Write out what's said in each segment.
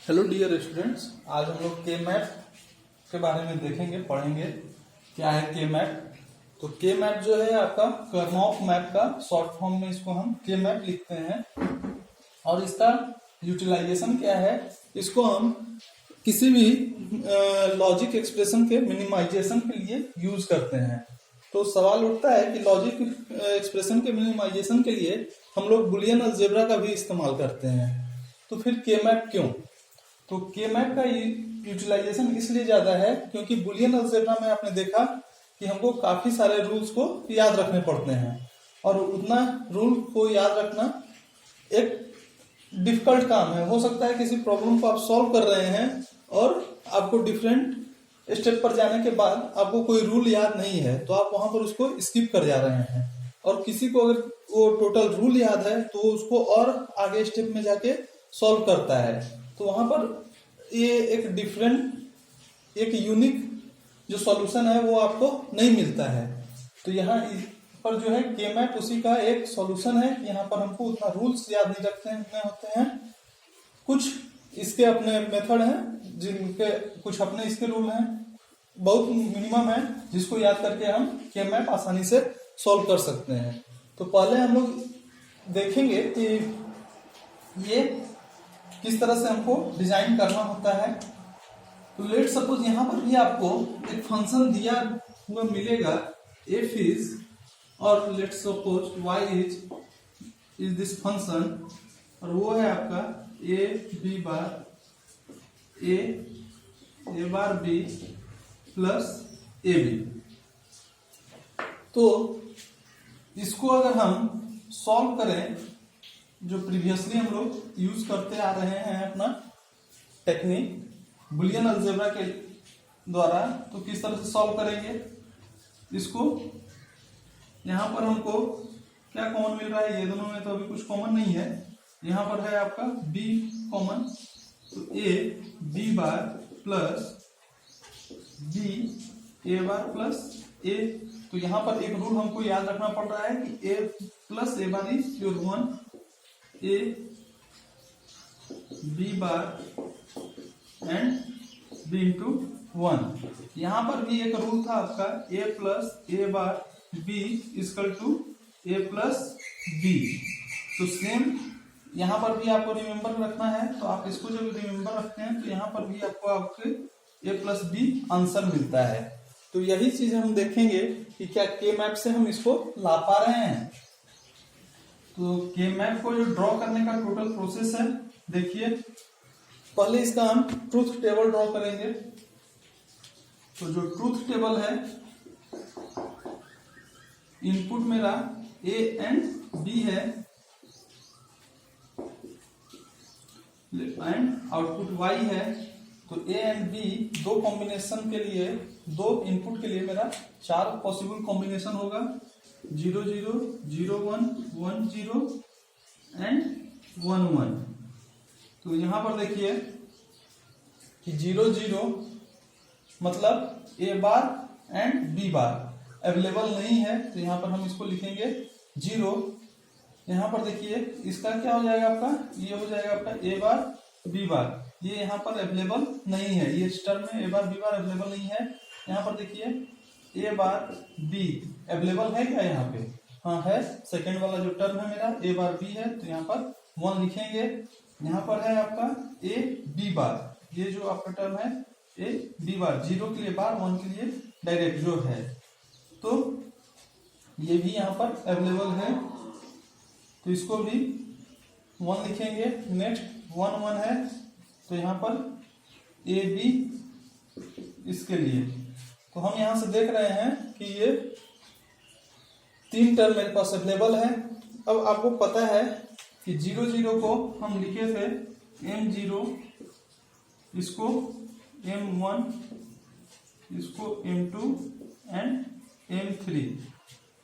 Hello dear students, आज हम लोग के मैप के बारे में देखेंगे, पढ़ेंगे क्या है के मैप। तो के मैप जो है आपका कर्नौघ मैप का शॉर्ट फॉर्म में इसको हम के मैप लिखते हैं। और इसका यूटिलाइजेशन क्या है, इसको हम किसी भी लॉजिक एक्सप्रेशन के मिनिमाइजेशन के लिए यूज करते हैं। तो सवाल उठता है कि लॉजिक एक्सप्रेशन के मिनिमाइजेशन के लिए हम लोग बुलियन अलजेब्रा का भी इस्तेमाल करते हैं। तो फिर के मैप क्यों? तो के मैप का यूटिलाइजेशन इसलिए ज्यादा है क्योंकि बुलियन अलजेब्रा में आपने देखा कि हमको काफी सारे रूल्स को याद रखने पड़ते हैं और उतना रूल को याद रखना एक डिफिकल्ट काम है। हो सकता है किसी प्रॉब्लम को आप सॉल्व कर रहे हैं और आपको डिफरेंट स्टेप पर जाने के बाद आपको कोई रूल याद नहीं है, तो आप वहां पर उसको स्किप कर जा रहे हैं। और किसी को अगर वो टोटल रूल याद है तो उसको और आगे स्टेप में जाके सॉल्व करता है। तो वहां पर ये एक डिफरेंट, एक यूनिक जो सॉल्यूशन है वो आपको नहीं मिलता है। तो यहाँ पर जो है के मैप उसी का एक सॉल्यूशन है। यहाँ पर हमको उतना रूल्स याद नहीं रखने होते हैं। कुछ इसके अपने मेथड हैं जिनके कुछ अपने इसके रूल हैं, बहुत मिनिमम है जिसको याद करके हम के मैप आसानी से सॉल्व कर सकते हैं। तो पहले हम लोग देखेंगे कि ये किस तरह से हमको डिजाइन करना होता है। तो लेट सपोज यहाँ पर भी आपको एक फंक्शन दिया हुआ मिलेगा एफ इज, और let suppose Y is this function, और वो है आपका A B bar A bar B plus A B. तो इसको अगर हम सॉल्व करें, जो प्रीवियसली हम लोग यूज करते आ रहे हैं अपना टेक्निक बुलियन अलजेब्रा के द्वारा, तो किस तरह से सॉल्व करेंगे इसको। यहाँ पर हमको क्या कॉमन मिल रहा है, ये दोनों में तो अभी कुछ कॉमन नहीं है। यहाँ पर है आपका b कॉमन, तो a b bar plus b a bar plus a। तो यहाँ पर एक रूल हमको याद रखना पड़ रहा है कि a plus a bar is your one, a b bar and b into one. यहाँ पर भी एक रूल था आपका a plus a bar b equal to a plus b। तो सेम यहाँ पर भी आपको रिमेम्बर रखना है। तो आप इसको जब रिमेम्बर रखते हैं तो यहाँ पर भी आपको आपके a प्लस b आंसर मिलता है। तो यही चीज हम देखेंगे कि क्या के मैप से हम इसको ला पा रहे हैं। तो के मैप को जो ड्रॉ करने का टोटल प्रोसेस है, देखिए पहले इसका हम ट्रूथ टेबल ड्रॉ करेंगे। तो जो ट्रूथ टेबल है, इनपुट मेरा ए एंड बी है एंड आउटपुट वाई है। तो ए एंड बी दो कॉम्बिनेशन के लिए, दो इनपुट के लिए मेरा 4 पॉसिबल कॉम्बिनेशन होगा, 0 0 0 1 1 0 एंड 1 1। तो यहां पर देखिए कि 0 0 मतलब ए बार एंड बी बार अवेलेबल नहीं है, तो यहां पर हम इसको लिखेंगे 0। यहां पर देखिए इसका क्या हो जाएगा आपका, ये हो जाएगा आपका ए बार बी बार, ये यहाँ पर अवेलेबल नहीं है, ये टर्म में ए बार बी बार अवेलेबल नहीं है। यहाँ पर देखिए ए बार बी अवेलेबल है क्या, यहाँ पे हाँ है। सेकंड वाला जो टर्म है मेरा ए बार बी है, तो यहाँ पर 1 लिखेंगे। यहाँ पर है आपका ए बी बार, ये जो आपका टर्म है ए बी बार, 0 के लिए बार, 1 के लिए डायरेक्ट जो है, तो ये भी यहाँ पर अवेलेबल है। तो इसको भी 1 लिखेंगे। नेक्स्ट 1 1 है, तो यहाँ पर ए बी इसके लिए। तो हम यहाँ से देख रहे हैं कि ये 3 टर्म मेरे पास अवेलेबल है। अब आपको पता है कि 0 0 को हम लिखे थे m0, इसको m1, इसको m2 एंड m3।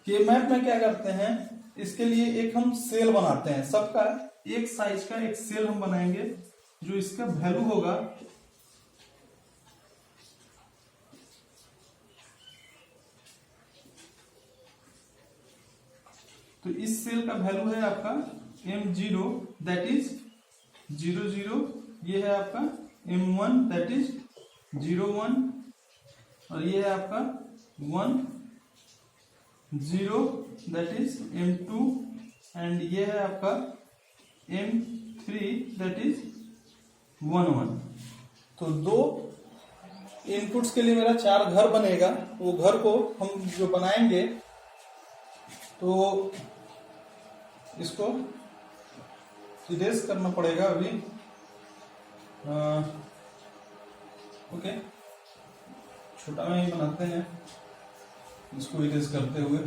के मैप में क्या करते हैं, इसके लिए एक हम सेल बनाते हैं, सबका एक साइज का एक सेल हम बनाएंगे जो इसका वैल्यू होगा। तो इस सेल का वैल्यू है आपका m0, दैट इज 0 0 ये है आपका M1 दैट इज 0 1, और ये है आपका 1 0 दैट इज M2, एंड ये है आपका M3 दैट इज 1 1। तो दो इनपुट्स के लिए मेरा 4 घर बनेगा। वो घर को हम जो बनाएंगे तो इसको इरेज करना पड़ेगा अभी। ओके, छोटा में ही बनाते हैं इसको इरेज करते हुए।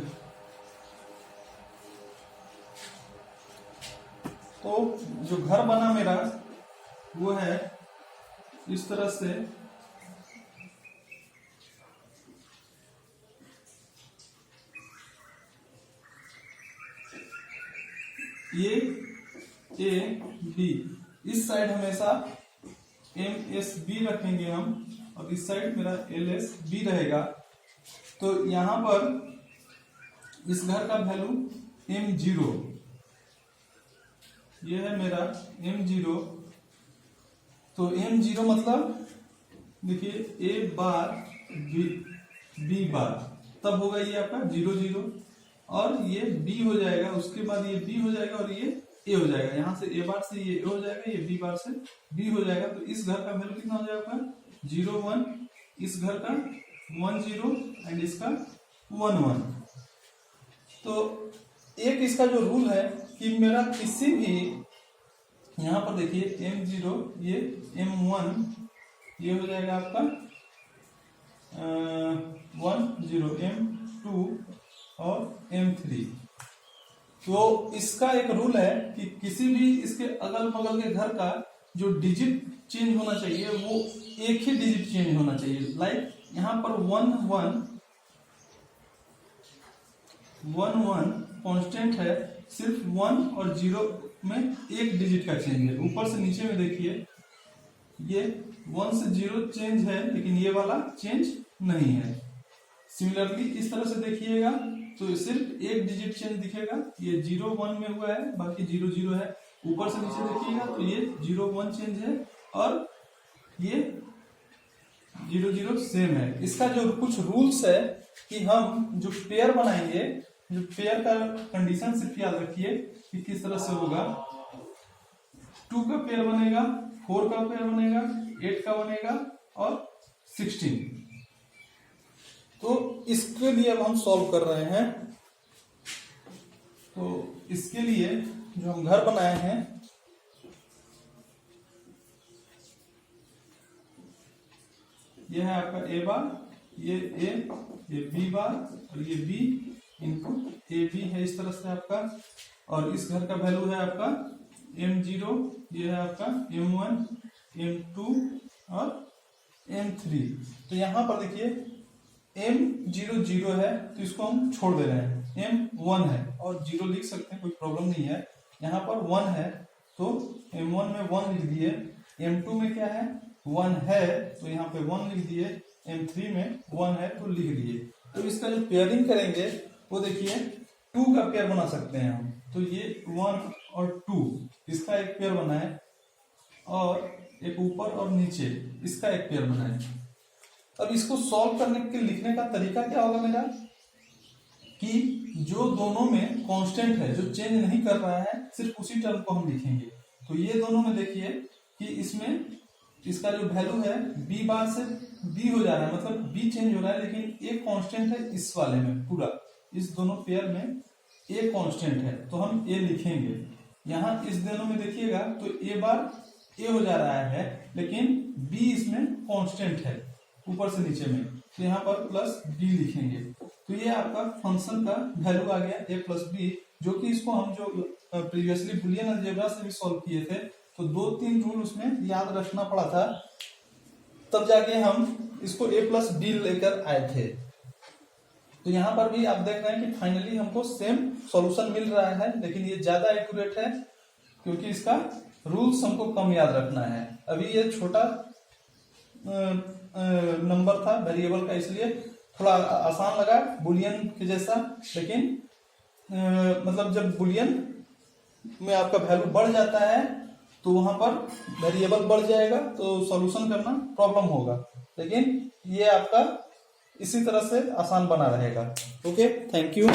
तो जो घर बना मेरा वो है इस तरह से, ये ए बी, इस साइड हमेशा MSB रखेंगे हम, और इस साइड मेरा LSB रहेगा। तो यहां पर इस घर का वैल्यू M0, ये है मेरा M0। तो M0 मतलब देखिए A बार B बार, तब होगा ये आपका 0 0, और ये B हो जाएगा, उसके बाद ये B हो जाएगा और ये A हो जाएगा। यहां से A बार से ये A हो जाएगा, ये B बार से B हो जाएगा। तो इस घर का वैल्यू कितना हो जाएगा? 0 1, इस घर का 1 0 एंड इसका 1 1। तो एक इसका जो रूल है कि मेरा किसी भी, यहां पर देखिए M0, ये M1, ये हो जाएगा आपका 1 0, M2 और M3। तो इसका एक रूल है कि किसी भी इसके अगल बगल के घर का जो डिजिट चेंज होना चाहिए वो एक ही डिजिट चेंज होना चाहिए। लाइक यहां पर 1 1 1 1 कांस्टेंट है, सिर्फ 1 और 0 में एक डिजिट का चेंज है। ऊपर से नीचे में देखिए ये 1 से 0 चेंज है, लेकिन ये वाला चेंज नहीं है। सिमिलरली इस तरह से देखिएगा तो सिर्फ एक डिजिट चेंज दिखेगा, ये 0 1 में हुआ है, बाकी 0 0 है। ऊपर से नीचे देखिएगा तो ये 0 1 चेंज है और ये 0 0 सेम है। इसका जो कुछ रूल्स है कि हम जो पेयर बनाएंगे, जो पेयर का कंडीशन सिर्फ याद रखिए कि किस तरह से होगा। 2 का पेयर बनेगा, 4 का पेयर बनेगा, 8 का बनेगा और 16। तो इसके लिए अब हम सॉल्व कर रहे हैं। तो इसके लिए जो हम घर बनाए हैं, यह है आपका A बार, ये A, ये B बार और ये B इनपुट AB है इस तरह से आपका। और इस घर का वैल्यू है आपका M0, ये है आपका M1, M2 और M3। तो यहां पर देखिए M0 0 है तो इसको हम छोड़ दे रहे हैं। M1 है और 0 लिख सकते हैं, कोई प्रॉब्लम नहीं है। यहाँ पर 1 है तो M1 में 1 लिख दिए। M2 में क्या है? 1 है तो यहाँ पे 1 लिख दिए। M3 में 1 है तो लिख दिए। तो इसका जो पेयरिंग करेंगे वो देखिए 2 का पेयर बना सकते हैं हम। तो ये 1 और 2 इसका एक पेयर बनाए, और एक ऊपर और नीचे इसका एक पेयर बनाए। अब इसको सॉल्व करने के लिखने का तरीका क्या होगा मेरा, कि जो दोनों में कांस्टेंट है, जो चेंज नहीं कर रहा है, सिर्फ उसी टर्म को हम लिखेंगे। तो ये दोनों में देखिए कि इसमें इसका जो वैल्यू है B बार से B हो जा रहा है, मतलब B चेंज हो रहा है, लेकिन एक कांस्टेंट है इस वाले में। पूरा इस दोनों पेयर में A कांस्टेंट है तो हम A लिखेंगे। यहाँ इस दोनों में देखिएगा तो A बार A हो जा रहा है, लेकिन B इसमें कांस्टेंट है ऊपर से नीचे में, तो यहाँ पर प्लस B लिखेंगे। तो ये आपका फंक्शन का वैल्यू आ गया A प्लस B, जो कि इसको हम जो प्रीवियसली बुलियन अलजेब्रा से भी सॉल्व किए थे। तो 2-3 रूल उसमें याद रखना पड़ा था, तब जाके हम इसको A प्लस B लेकर आए थे। तो यहाँ पर भी आप देख रहे हैं कि फाइनली हमको सेम सॉल्यूशन मिल रहा है, लेकिन ये ज्यादा एक्यूरेट है क्योंकि इसका रूल्स हमको कम याद रखना है। अभी ये छोटा नंबर था वेरिएबल का, इसलिए थोड़ा आसान लगा बुलियन के जैसा, लेकिन मतलब जब बुलियन में आपका वैल्यू बढ़ जाता है तो वहां पर वेरिएबल बढ़ जाएगा तो सॉल्यूशन करना प्रॉब्लम होगा, लेकिन ये आपका इसी तरह से आसान बना रहेगा। Okay, thank you.